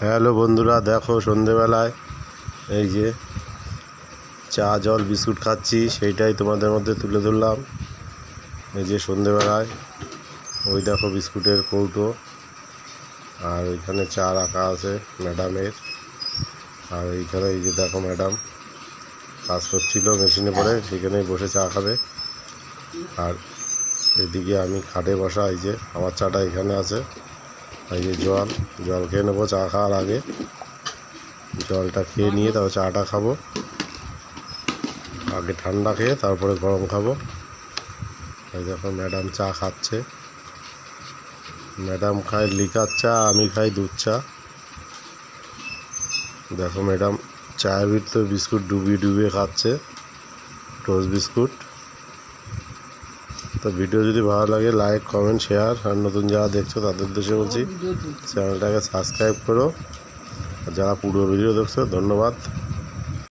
Hello বন্ধুরা, দেখো সন্ধেবেলায় এই যে চা জল বিস্কুট খাচ্ছি, সেইটাই তোমাদের মধ্যে তুলে ধরলাম। এই যে সন্ধেবেলায় ওই দেখো বিস্কুটের কৌটো, আর ওইখানে চা রাখা আছে ম্যাডামের। আর এইখানে এই যে দেখো ম্যাডাম কাজ করছিল মেশিনে পড়ে, সেখানেই বসে চা খাবে। আর এদিকে আমি খাটে বসা, এই যে আমার চাটা এখানে আছে। এই যে জল খেয়ে নেবো চা খাওয়ার আগে। জলটা খেয়ে নিয়ে তারপর চাটা খাবো, আগে ঠান্ডা খেয়ে তারপরে গরম খাবো। এই দেখো ম্যাডাম চা খাচ্ছে। ম্যাডাম খায় লিকার চা, আমি খাই দুধ চা। দেখো ম্যাডাম চায়ের ভিতরে বিস্কুট ডুবিয়ে খাচ্ছে, টোস্ট বিস্কুট। তো ভিডিও যদি ভালো লাগে লাইক কমেন্ট শেয়ার, আর নতুন যারা দেখছো তাদের উদ্দেশ্যে বলছি চ্যানেলটাকে সাবস্ক্রাইব করো। আর যারা পুরো ভিডিও দেখছো ধন্যবাদ।